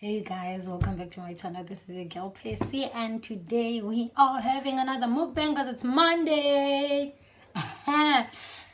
Hey guys, welcome back to my channel. This is your girl Pacey, and today we are having another mukbang because it's Monday.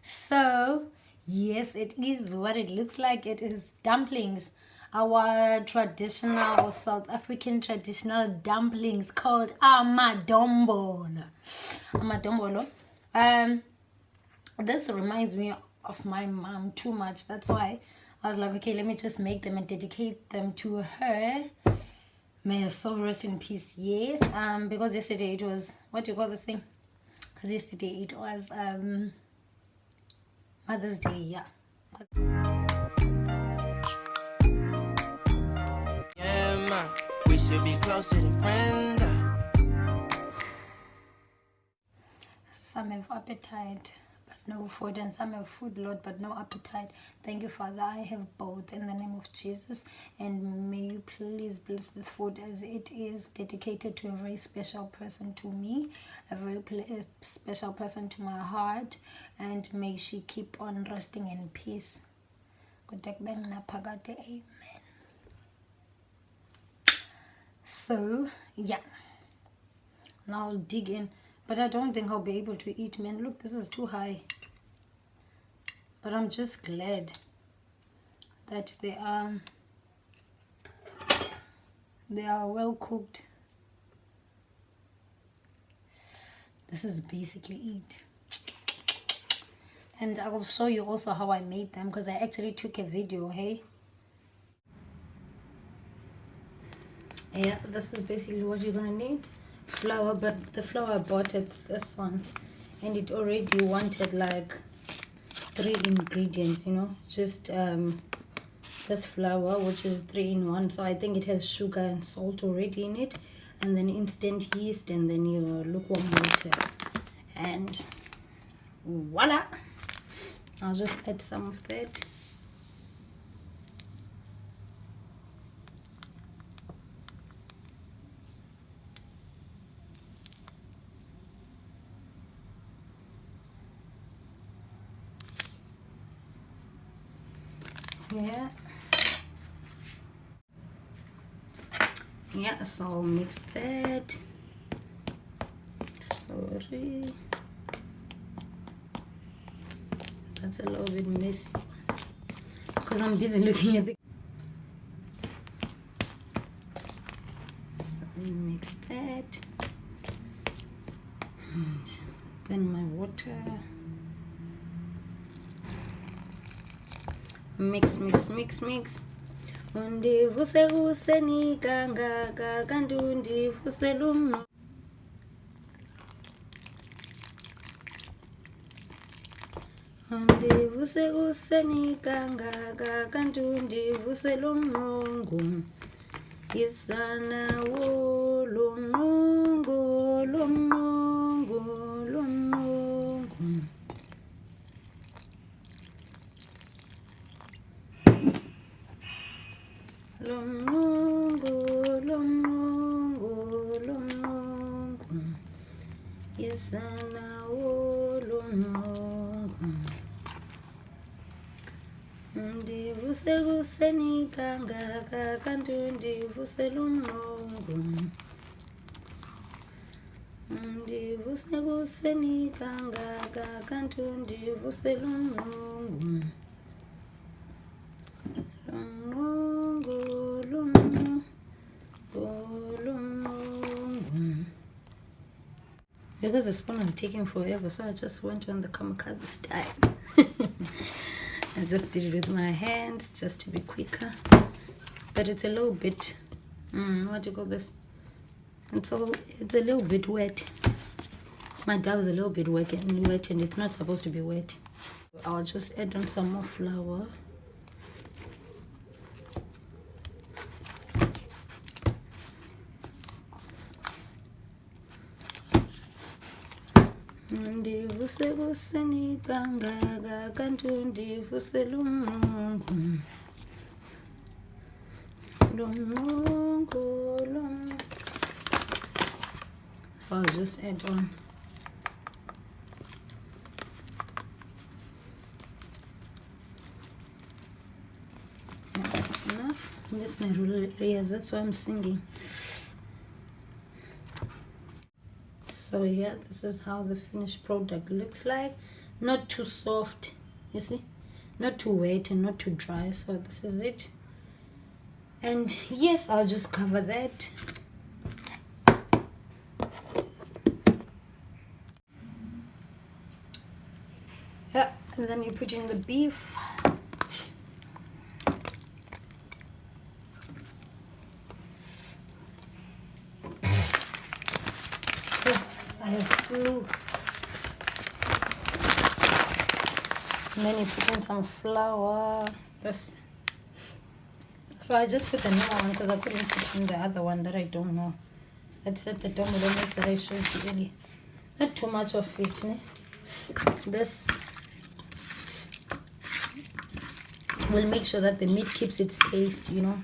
So yes, it is what it looks like. It is dumplings, our traditional South African traditional dumplings called Dombolo. Dombolo. This reminds me of my mom too much. That's why I was like, okay, let me just make them and dedicate them to her. May her soul rest in peace. Yes. Because yesterday it was, what do you call this thing? Because yesterday it was Mother's Day. Yeah. We should be closer than friends. Some have appetite but no food, and some have food, Lord, but no appetite. Thank you, Father. I have both in the name of Jesus, and may you please bless this food as it is dedicated to a very special person to me, a very special person to my heart, and may she keep on resting in peace. Amen. So yeah, now I'll dig in, but I don't think I'll be able to eat, man. Look, this is too high. But I'm just glad that they are well cooked. This is basically it. And I will show you also how I made them, because I actually took a video. Hey, yeah, this is basically what you're gonna need. Flour, but the flour I bought, it's this one, and it already wanted like 3 ingredients, you know, just this flour, which is 3 in 1. So I think it has sugar and salt already in it, and then instant yeast, and then your lukewarm water, and voila. I'll just add some of that. Yeah, so I'll mix that. Sorry, that's a little bit messy because I'm busy looking at the. So mix that, and then my water. Mix. Undivuse nikangaka kanti undivuse lumno. Undivuse nikangaka kanti undivuse lumnungu. Isana wo lumnungu, lumnungu, lumnungu. Lumnungu, isana wo lumnungu. Ndivuse nikangaka kanti ndivuse lumnungu. Ndivuse nikangaka kanti ndivuse lumnungu. Because the spoon was taking forever, so I just went on the kamikaze style. I just did it with my hands just to be quicker. But it's a little bit, what do you call this? It's a little bit wet. My dough is a little bit wet, and it's not supposed to be wet. I'll just add on some more flour. Ndivuse nikangaka kanti ndivuse lumnungu. Lumnungu. So I'll just add on. That's enough. Let's my rural areas, that's why I'm singing. So yeah, this is how the finished product looks like. Not too soft, you see, not too wet and not too dry. So this is it. And yes, I'll just cover that. Yeah, and then you put in the beef. I have flu. And then you put in some flour. This. So I just put the normal one because I couldn't put in the other one that I don't know. I said the Dombolo mix that I showed you earlier. Not too much of it. Ne? This will make sure that the meat keeps its taste, you know.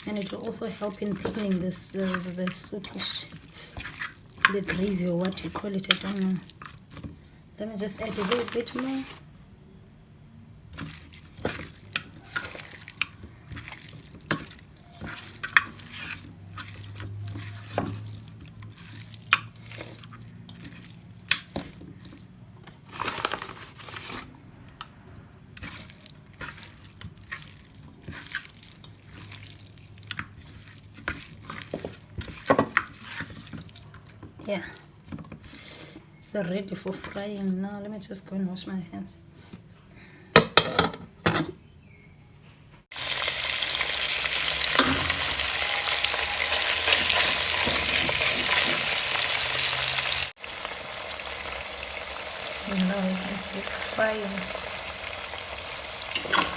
And it will also help in thickening this the soupish, the gravy or what you call it, I don't know. Let me just add a little bit more. Yeah, it's ready for frying now. Let me just go and wash my hands. And now you can see it frying.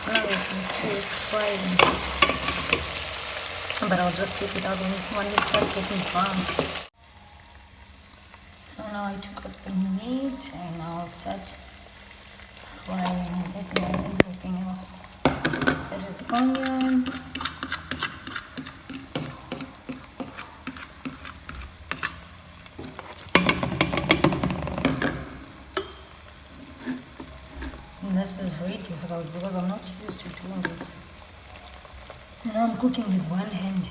Now you can see it frying. But I'll just take it out when it starts getting brown. So now I took out the meat and I'll start frying it and everything else. There is onion. And this is very difficult because I'm not used to doing it. Now I'm cooking with one hand.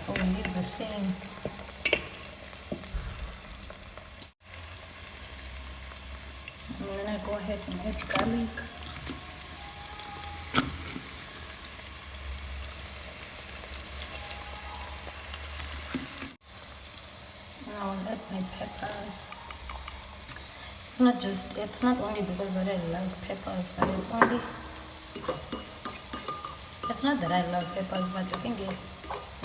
So we use the same. And then I go ahead and add garlic. And I'll add my peppers. It's not only because that I love peppers, but it's not that I love peppers, but the thing is,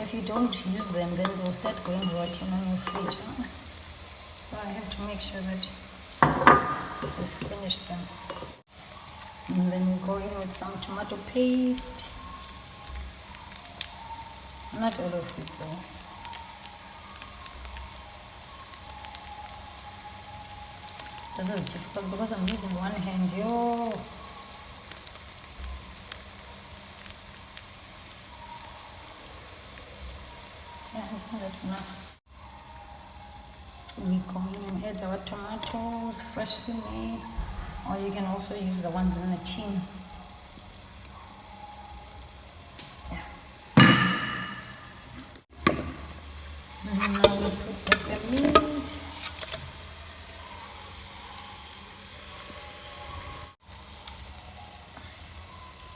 if you don't use them, then they'll start going rotten on your fridge. Huh? So I have to make sure that we finish them. And then we go in with some tomato paste. Not all of it though. This is difficult because I'm using one hand. Yo. Yeah, I think that's enough. We go in and add our tomatoes, freshly made, or you can also use the ones in the tin. Yeah. And now we put the meat.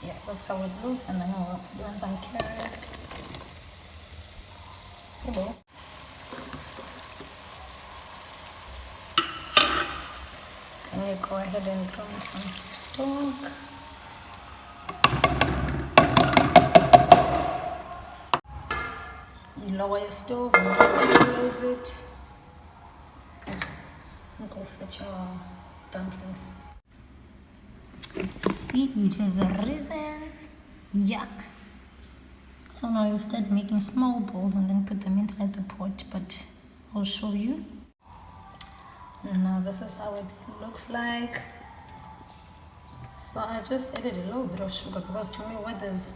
Yeah, that's how it looks, and then we'll put on some carrots. Hello. And you go ahead and throw in some stock. You lower your stove and close it. And go fetch your dumplings. See, it has risen. Yeah. So now you start making small balls and then put them inside the pot, but I'll show you. Now this is how it looks like. So I just added a little bit of sugar because to me when there's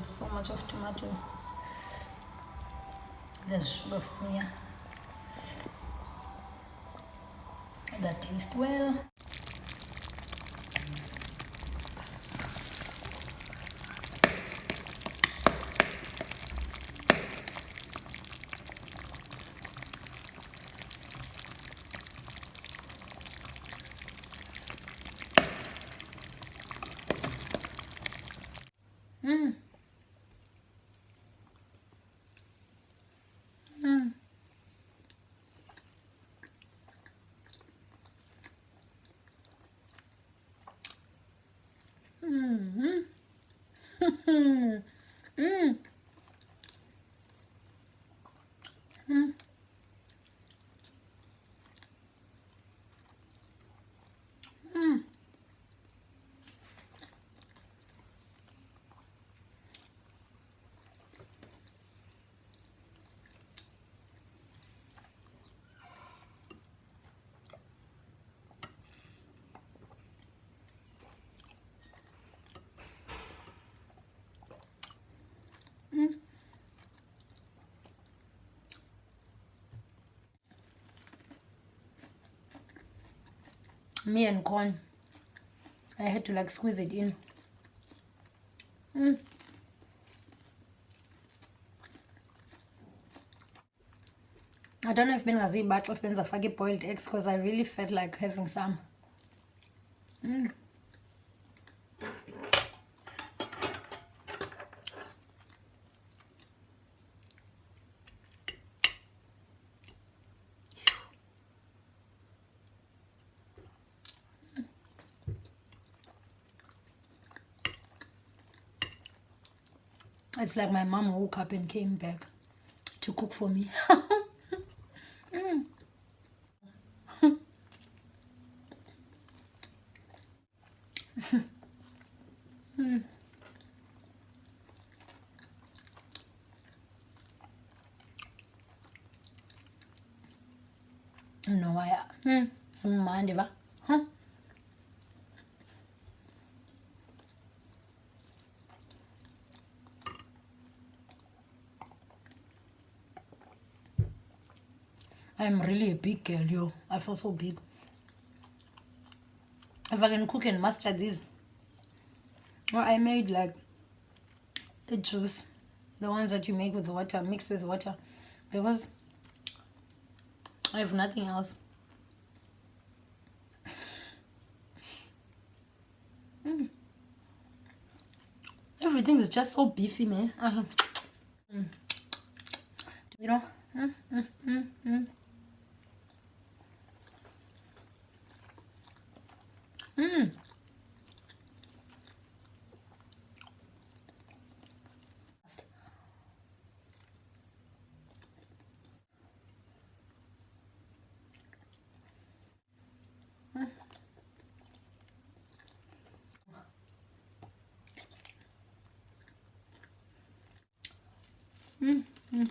so much of tomato, there's sugar for me. Yeah. that taste well. Mm. Mm. Mm. Mm. Mm. Mm. Mm. Mm. Me and corn. I had to like squeeze it in. Mm. I don't know if bengazi but if benzafake boiled eggs because I really felt like having some. Mm. It's like my mom woke up and came back to cook for me. Mm. Mm. No, some mind, huh? I'm really a big girl, yo. I feel so big. If I can cook and master this, well, I made like a juice, the ones that you make with water, mix with water, because I have nothing else. Mm. Everything is just so beefy, man. Mm. You know? Mm, mm, mm, mm. Mm. Mm. Mm.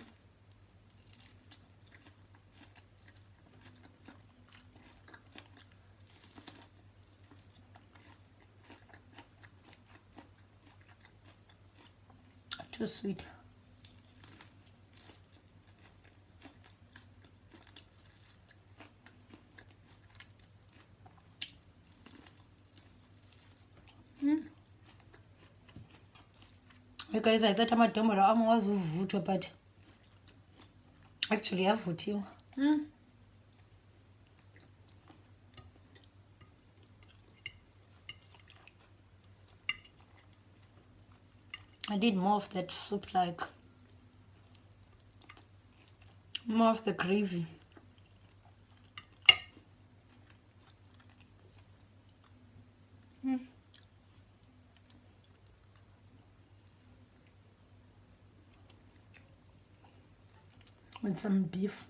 Too sweet. Mm. You guys, I thought I'm Dombolo was vuto, but actually I vote you. Mm. I did more of that soup, like more of the gravy. Mm. With some beef.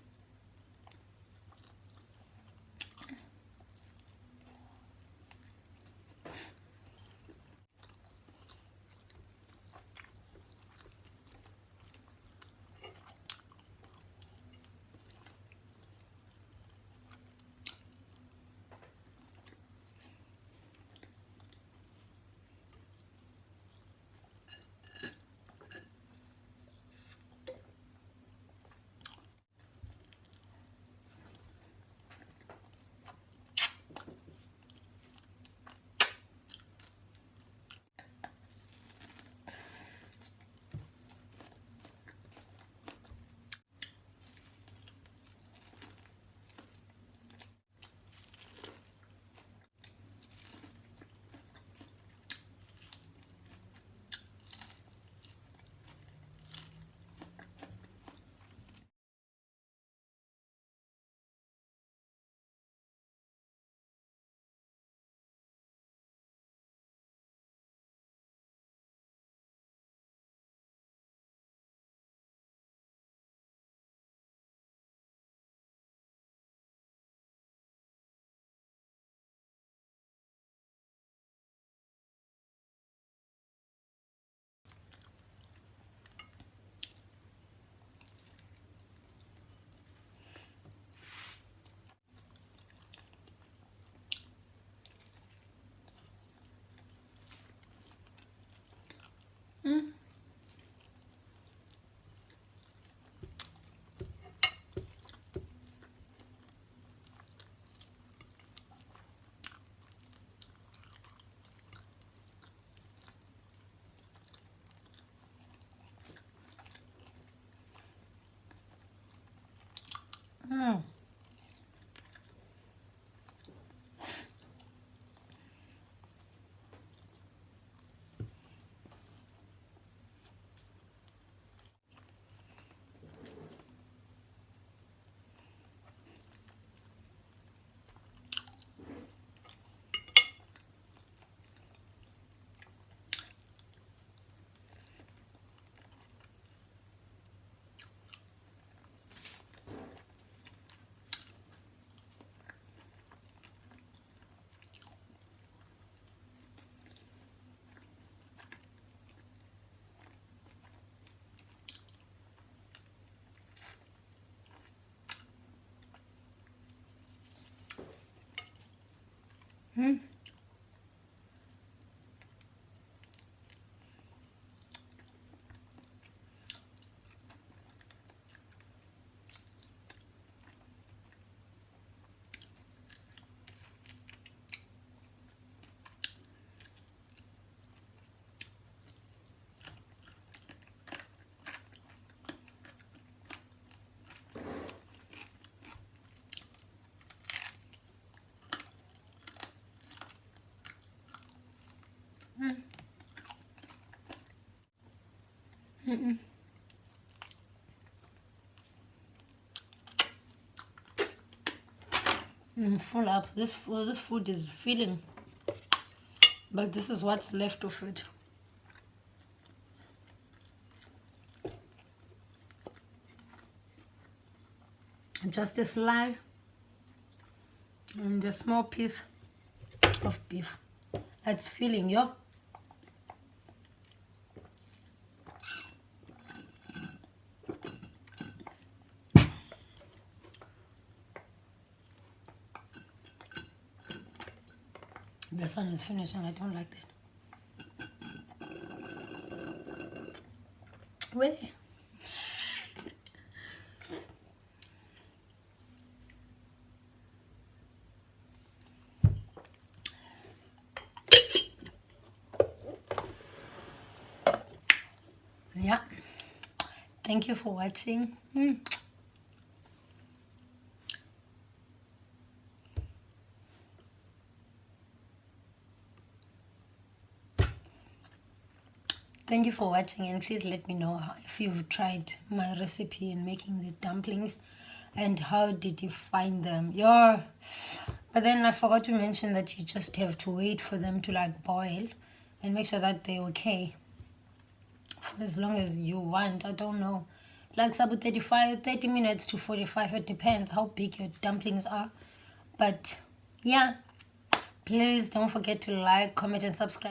Full up. This food is filling, but this is what's left of it. Just a slice and a small piece of beef. That's filling, yo. This one is finished and I don't like that. Wait. Yeah. Thank you for watching. Thank you for watching, and please let me know if you've tried my recipe in making the dumplings and how did you find them. But then I forgot to mention that you just have to wait for them to like boil and make sure that they're okay for as long as you want. I don't know, like about 30 minutes to 45. It depends how big your dumplings are. But yeah, please don't forget to like, comment and subscribe.